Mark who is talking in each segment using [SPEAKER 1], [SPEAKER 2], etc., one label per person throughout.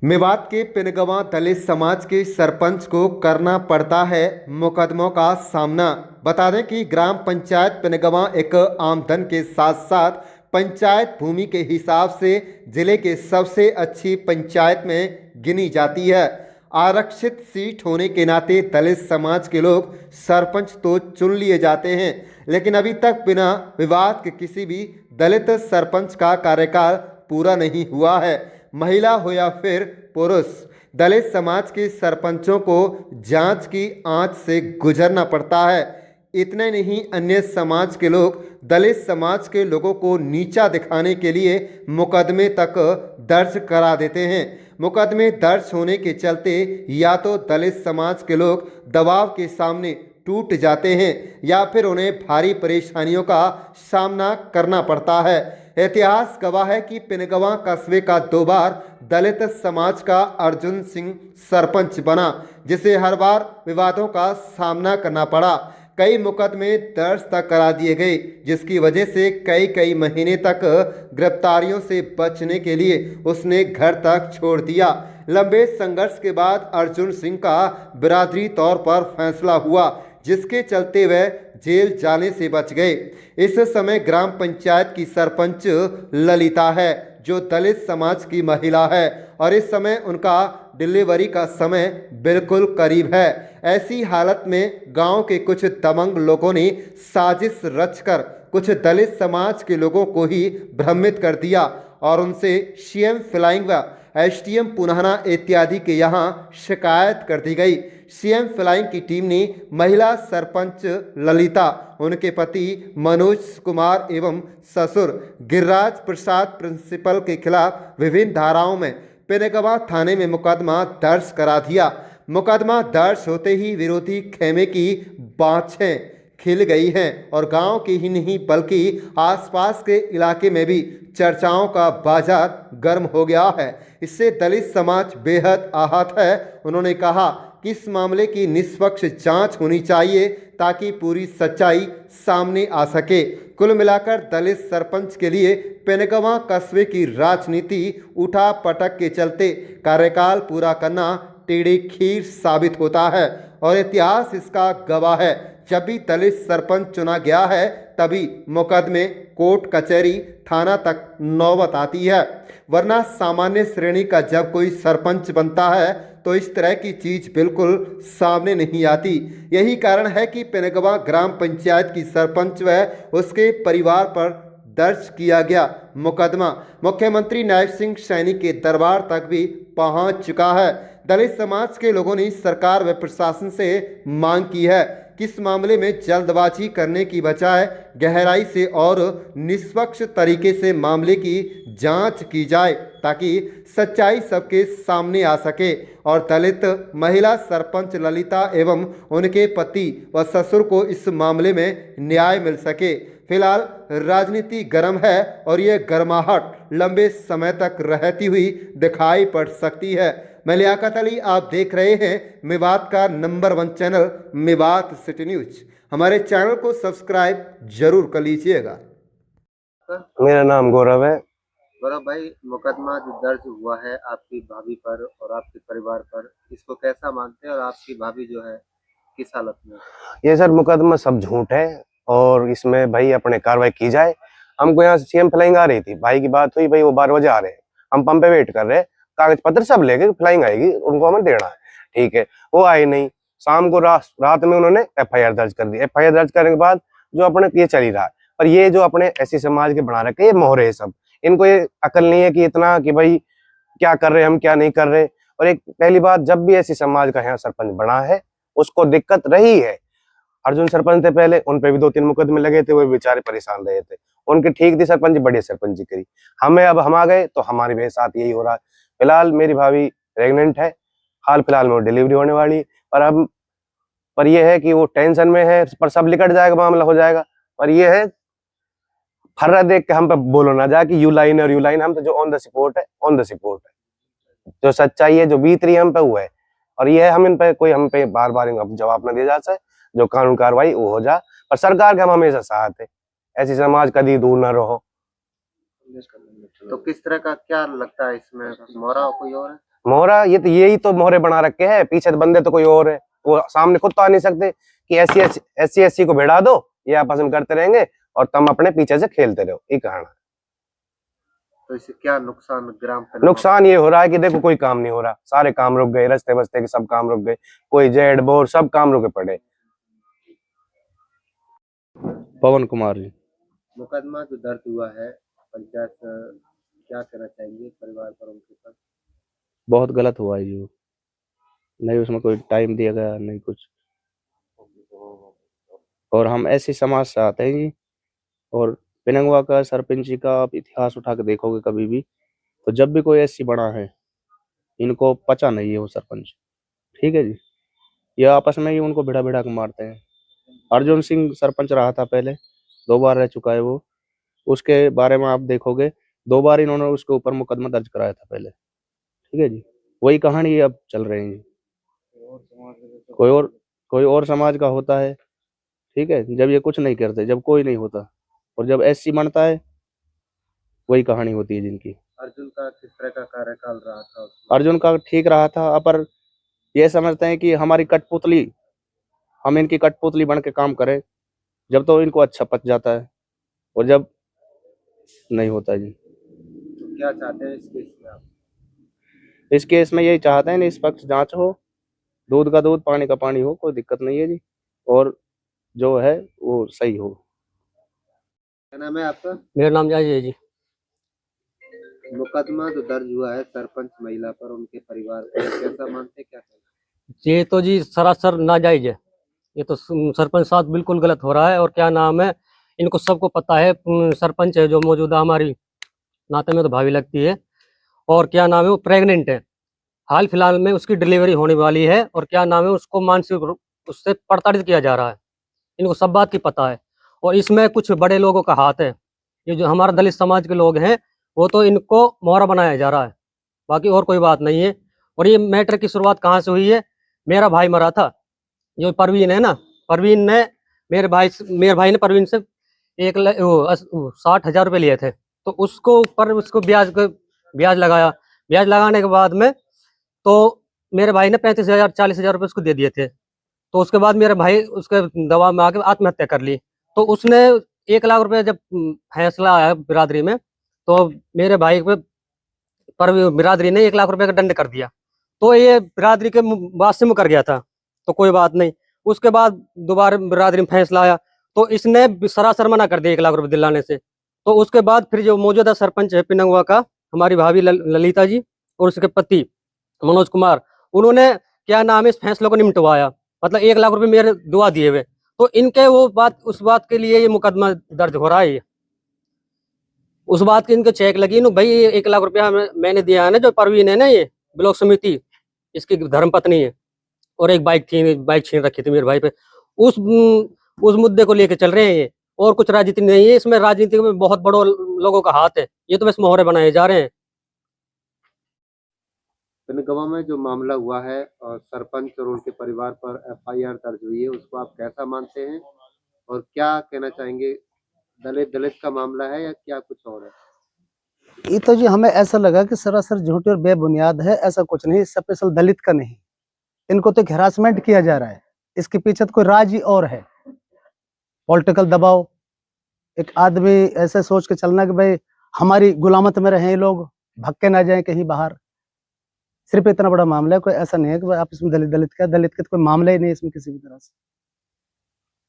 [SPEAKER 1] मेवात के पिनगवां दलित समाज के सरपंच को करना पड़ता है मुकदमों का सामना। बता दें कि ग्राम पंचायत पिनगवां एक आमदन के साथ साथ पंचायत भूमि के हिसाब से जिले के सबसे अच्छी पंचायत में गिनी जाती है। आरक्षित सीट होने के नाते दलित समाज के लोग सरपंच तो चुन लिए जाते हैं, लेकिन अभी तक बिना विवाद के किसी भी दलित सरपंच का कार्यकाल पूरा नहीं हुआ है। महिला हो या फिर पुरुष, दलित समाज के सरपंचों को जांच की आंच से गुजरना पड़ता है। इतने नहीं, अन्य समाज के लोग दलित समाज के लोगों को नीचा दिखाने के लिए मुकदमे तक दर्ज करा देते हैं। मुकदमे दर्ज होने के चलते या तो दलित समाज के लोग दबाव के सामने टूट जाते हैं या फिर उन्हें भारी परेशानियों का सामना करना पड़ता है। इतिहास गवाह है कि पिनगवां कस्बे का 2 बार दलित समाज का अर्जुन सिंह सरपंच बना, जिसे हर बार विवादों का सामना करना पड़ा। कई मुकदमे दर्ज तक करा दिए गए, जिसकी वजह से कई महीने तक गिरफ्तारियों से बचने के लिए उसने घर तक छोड़ दिया। लंबे संघर्ष के बाद अर्जुन सिंह का बिरादरी तौर पर फैसला हुआ, जिसके चलते वह जेल जाने से बच गए। इस समय ग्राम पंचायत की सरपंच ललिता है, जो दलित समाज की महिला है और इस समय उनका डिलीवरी का समय बिल्कुल करीब है। ऐसी हालत में गांव के कुछ दबंग लोगों ने साजिश रचकर कुछ दलित समाज के लोगों को ही भ्रमित कर दिया और उनसे सीएम फ्लाइंग व एसडीएम पुनाहना इत्यादि के यहाँ शिकायत कर दी गई। सीएम फ्लाइंग की टीम ने महिला सरपंच ललिता, उनके पति मनोज कुमार एवं ससुर गिरिराज प्रसाद प्रिंसिपल के खिलाफ विभिन्न धाराओं में पिनगवां थाने में मुकदमा दर्ज करा दिया। मुकदमा दर्ज होते ही विरोधी खेमे की बाँछें खिल गई हैं और गांव के ही नहीं बल्कि आसपास के इलाके में भी चर्चाओं का बाजार गर्म हो गया है। इससे दलित समाज बेहद आहत है। उन्होंने कहा कि इस मामले की निष्पक्ष जांच होनी चाहिए ताकि पूरी सच्चाई सामने आ सके। कुल मिलाकर दलित सरपंच के लिए पिनगवां कस्बे की राजनीति उठा पटक के चलते कार्यकाल पूरा करना टेढ़ी खीर साबित होता है और इतिहास इसका गवाह है। जब भी दलित सरपंच चुना गया है तभी मुकदमे कोर्ट कचहरी थाना तक नौबत आती है, वरना सामान्य श्रेणी का जब कोई सरपंच बनता है तो इस तरह की चीज बिल्कुल सामने नहीं आती। यही कारण है कि पिनगवां ग्राम पंचायत की सरपंच व उसके परिवार पर दर्ज किया गया मुकदमा मुख्यमंत्री नायब सिंह सैनी के दरबार तक भी पहुंच चुका है। दलित समाज के लोगों ने सरकार व प्रशासन से मांग की है कि इस मामले में जल्दबाजी करने की बजाय गहराई से और निष्पक्ष तरीके से मामले की जांच की जाए ताकि सच्चाई सबके सामने आ सके और दलित महिला सरपंच ललिता एवं उनके पति व ससुर को इस मामले में न्याय मिल सके। फिलहाल राजनीति गर्म है और ये गर्माहट लंबे समय तक रहती हुई दिखाई पड़ सकती है। मैं लियाकत अली, आप देख रहे हैं मेवात का number 1 channel Mewat city news. हमारे चैनल को सब्सक्राइब जरूर कर लीजिएगा।
[SPEAKER 2] मेरा नाम गौरव है।
[SPEAKER 3] गौरव भाई, मुकदमा जो दर्ज हुआ है आपकी भाभी पर और आपके परिवार पर, इसको कैसा मानते हैं और आपकी भाभी जो है किस हालत में?
[SPEAKER 2] ये सर मुकदमा सब झूठ है और इसमें भाई अपने कार्रवाई की जाए। हमको यहाँ से सीएम फ्लाइंग आ रही थी, भाई की बात हुई, भाई वो 12 बजे आ रहे हैं, हम पंप पे वेट कर रहे हैं, कागज पत्र सब लेके फ्लाइंग आएगी, उनको हमें देना है, ठीक है। वो आए नहीं, शाम को रात में उन्होंने एफआईआर दर्ज कर दी। एफआईआर दर्ज करने के बाद जो अपने ये चल ही रहा है, पर ये जो अपने ऐसी समाज के बना रखे ये मोहरे सब, इनको ये अकल नहीं है कि इतना कि भाई क्या कर रहे हम क्या नहीं कर रहे। और एक पहली बात, जब भी ऐसी समाज का यहाँ सरपंच बना है उसको दिक्कत रही है। अर्जुन सरपंच थे पहले, उन पे भी 2-3 मुकदमे लगे थे, वो बेचारे परेशान रहे थे, उनकी ठीक थी सरपंच, बड़ी सरपंच करी। हमें अब हम आ गए तो हमारे भी साथ यही हो रहा है। फिलहाल मेरी भाभी प्रेग्नेंट है, हाल फिलहाल में डिलीवरी होने वाली, पर यह है कि वो टेंशन में है, पर सब निकट जाएगा, मामला हो जाएगा। पर यह है फर्रा देख के हम पे बोलो ना जा कि यू लाइन और यू लाइन, हम तो जो ऑन द स्पॉट है, ऑन द स्पॉट है, जो सच्चाई है जो बीत रही है हम पे वो है। और ये है हम इन पे कोई हम पे बार बार जवाब न दिया जा सके, जो कानून कार्रवाई वो हो जा। पर सरकार के हम हमेशा साथ है, ऐसी समाज कभी दूर न रहो।
[SPEAKER 3] तो किस तरह का क्या लगता है इसमें, मोहरा कोई और है?
[SPEAKER 2] मोहरा ये तो यही तो मोहरे बना रखे हैं, पीछे तो बंदे तो कोई और है, वो सामने खुद तो आ नहीं सकते कि एससी को भिड़ा दो, ये आपस में करते रहेंगे और तुम अपने पीछे से खेलते रहो, ये कहना।
[SPEAKER 3] तो इससे क्या नुकसान ग्राम पंचायत?
[SPEAKER 2] नुकसान ये हो रहा है कि देखो कोई काम नहीं हो रहा, सारे काम रुक गए, रास्ते बस्ते के सब काम रुक गए, कोई जेड बोर सब काम रुके पड़े।
[SPEAKER 4] पवन कुमार जी।
[SPEAKER 3] मुकदमा जो दर्ज हुआ है पंचायत, क्या कहना चाहेंगे परिवार पर उनके साथ?
[SPEAKER 4] बहुत गलत हुआ है जी वो। नहीं उसमें कोई टाइम दिया गया, नहीं कुछ। और हम ऐसे समाज से आते हैं जी। और पिनंगवा का सरपंची का आप इतिहास उठा के देखोगे कभी भी, तो जब भी कोई ऐसी बना है, इनको पचा नहीं है वो सरपंच। ठीक है जी, ये आपस में ही उनको भिड़ा भिड़ा के मारते हैं। अर्जुन सिंह सरपंच रहा था पहले, 2 बार रह चुका है वो। उसके बारे में आप देखोगे 2 बार इन्होंने उसके ऊपर मुकदमा दर्ज कराया था पहले। ठीक है जी, वही कहानी अब चल रही है जी। कोई और समाज का होता है, ठीक है, जब ये कुछ नहीं करते, जब कोई नहीं होता, और जब एससी बनता है, वही कहानी होती है जिनकी।
[SPEAKER 3] अर्जुन का किस तरह का कार्यकाल रहा था उसमें?
[SPEAKER 4] अर्जुन का ठीक रहा था, पर ये समझते हैं कि हमारी कठपुतली, हम इनकी कठपुतली बन के काम करें, जब तो इनको अच्छा पच जाता है, और जब नहीं होता जी।
[SPEAKER 3] तो क्या चाहते हैं इस केस में आप?
[SPEAKER 4] इस केस में यही चाहते हैं निष्पक्ष जांच हो, दूध का दूध पानी का पानी हो, कोई दिक्कत नहीं है जी, और जो है वो सही हो।
[SPEAKER 3] क्या नाम है आपका?
[SPEAKER 5] मेरा नाम जायज है जी।
[SPEAKER 3] मुकदमा जो दर्ज हुआ है सरपंच महिला पर, उनके परिवार पर, कैसा मानते हैं, क्या कहना?
[SPEAKER 5] ये तो जी सरासर नाजायज है। ये तो सरपंच साहब बिल्कुल गलत हो रहा है। और क्या नाम है, इनको सबको पता है, सरपंच है जो मौजूदा हमारी नाते में तो भाभी लगती है, और क्या नाम है वो प्रेग्नेंट है, हाल फिलहाल में उसकी डिलीवरी होने वाली है, और क्या नाम है उसको मानसिक उससे प्रताड़ित किया जा रहा है। इनको सब बात की पता है, और इसमें कुछ बड़े लोगों का हाथ है। ये जो हमारा दलित समाज के लोग हैं, वो तो इनको मोहरा बनाया जा रहा है, बाकी और कोई बात नहीं है। और ये मैटर की शुरुआत कहाँ से हुई है, मेरा भाई मरा था, जो परवीन है ना, परवीन ने मेरे भाई ने परवीन से 60,000 रुपये लिए थे। तो उसको ऊपर उसको ब्याज लगाया। ब्याज लगाने के बाद में तो मेरे भाई ने 35,000 40,000 रुपये उसको दे दिए थे। तो उसके बाद मेरे भाई उसके दबाव में आके आत्महत्या कर ली। तो उसने 1 लाख रुपए जब फैसला आया बिरादरी में, तो मेरे भाई पर बिरादरी ने 1 लाख रुपए का दंड कर दिया। तो ये बिरादरी के बात से मुकर गया था, तो कोई बात नहीं। उसके बाद दोबारा बिरादरी में फैसला आया, तो इसने सरासर मना कर दिया 1 लाख रुपए दिलाने से। तो उसके बाद फिर जो मौजूदा सरपंच है पिनंगवा का, हमारी भाभी ललिता जी और उसके पति मनोज कुमार, उन्होंने क्या नाम है इस फैसले को निपटवाया, मतलब 1 लाख रुपए मेरे दुआ दिए हुए। तो इनके वो बात, उस बात के लिए ये मुकदमा दर्ज हो रहा है। उस बात की इनको चेक लगी न भाई, 1 लाख रुपया मैंने दिया है ना, जो परवीन है ना, ये ब्लॉक समिति इसकी धर्मपत्नी है, और एक बाइक छीन रखी थी मेरे भाई पे। उस मुद्दे को लेके चल रहे हैं ये, और कुछ राजनीति नहीं है इसमें। राजनीति में बहुत बड़ों लोगों का हाथ है, ये तो बस मोहरे बनाए जा रहे हैं।
[SPEAKER 3] पिनगवा में जो मामला हुआ है और सरपंच और उनके परिवार पर एफआईआर दर्ज हुई है, उसको आप कैसा मानते हैं और क्या कहना चाहेंगे? दलित का मामला है या क्या कुछ और है?
[SPEAKER 6] ये तो जी हमें ऐसा लगा कि सरासर झूठी और बेबुनियाद है, ऐसा कुछ नहीं, स्पेशल दलित का नहीं। इनको तो हरासमेंट किया जा रहा है, इसके पीछे तो कोई राज ही और है, पॉलिटिकल दबाव। एक आदमी ऐसे सोच के चलना कि भाई हमारी गुलामत में रहे लोग, भक्के ना जाए कहीं बाहर। सिर्फ इतना बड़ा मामला है, कोई ऐसा नहीं है कि आप इसमें दलित का तो कोई मामला ही नहीं इसमें किसी भी तरह से।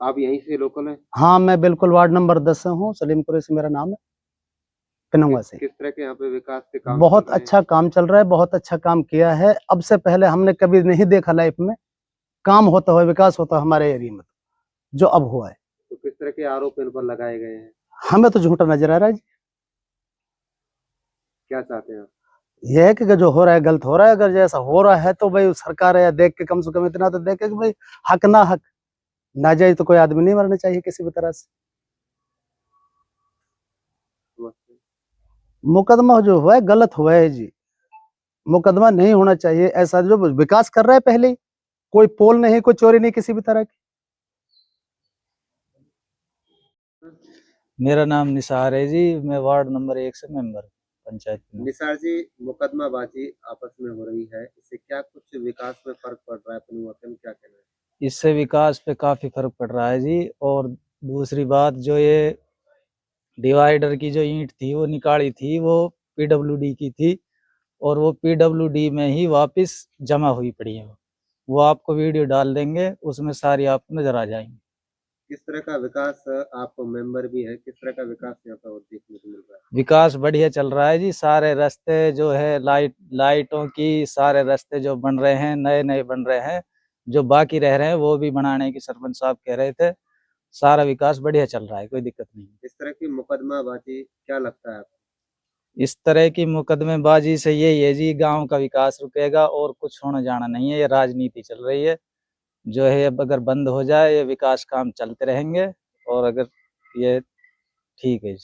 [SPEAKER 3] आप यहीं से लोकल हैं?
[SPEAKER 6] हाँ, मैं बिल्कुल वार्ड नंबर 10 से हूँ, सलीमपुर से मेरा नाम है, पिनंगवा से।
[SPEAKER 3] किस तरह के यहाँ पे विकास के काम?
[SPEAKER 6] बहुत अच्छा काम चल रहा है, बहुत अच्छा काम किया है। अब से पहले हमने कभी नहीं देखा लाइफ में काम होता हुआ, विकास होता हुआ हमारे एरिया में, जो अब हुआ है।
[SPEAKER 3] तो किस तरह के आरोप इन पर लगाए गए हैं?
[SPEAKER 6] हमें तो झूठा नजर आ रहा है जी।
[SPEAKER 3] क्या चाहते हैं आप?
[SPEAKER 6] यह है कि जो हो रहा है गलत हो रहा है। अगर जैसा हो रहा है तो भाई सरकार है, देख के कम से कम इतना तो देखे कि भाई हक ना हक नाजायज तो कोई आदमी नहीं मरना चाहिए किसी भी तरह से। मुकदमा जो हुआ है गलत हुआ है जी, मुकदमा नहीं होना चाहिए। ऐसा जो विकास कर रहा है पहले, कोई पोल नहीं, कोई चोरी नहीं किसी भी तरह की।
[SPEAKER 7] मेरा नाम निसार है जी, मैं वार्ड नंबर 1 से मेंबर पंचायत में।
[SPEAKER 3] निसार जी, मुकदमाबाजी आपस में हो रही है, इससे क्या कुछ विकास में फर्क पड़ रहा है अपने वाकई में, क्या कहना है?
[SPEAKER 7] इससे विकास पे काफी फर्क पड़ रहा है जी। और दूसरी बात, जो ये डिवाइडर की जो ईंट थी वो निकाली थी, वो पीडब्ल्यूडी की थी, और वो पीडब्ल्यूडी में ही वापस जमा हुई पड़ी है। वो आपको वीडियो डाल देंगे, उसमें सारी आपको नजर आ जाएंगी।
[SPEAKER 3] किस तरह का विकास, आप मेंबर भी हैं, किस तरह का विकास यहाँ पर और देखने को मिल रहा है?
[SPEAKER 7] विकास बढ़िया चल रहा है जी। सारे रास्ते जो है लाइटों की, सारे रास्ते जो बन रहे हैं नए नए बन रहे हैं, जो बाकी रह रहे हैं वो भी बनाने की सरपंच साहब कह रहे थे। सारा विकास बढ़िया चल रहा है, कोई दिक्कत नहीं।
[SPEAKER 3] इस तरह की मुकदमाबाजी क्या लगता है आपको?
[SPEAKER 7] इस तरह की मुकदमेबाजी से यही है जी, गांव का विकास रुकेगा और कुछ होना जाना नहीं है। ये राजनीति चल रही है जो है, अब अगर बंद हो जाए ये विकास काम चलते रहेंगे, और अगर ये ठीक है।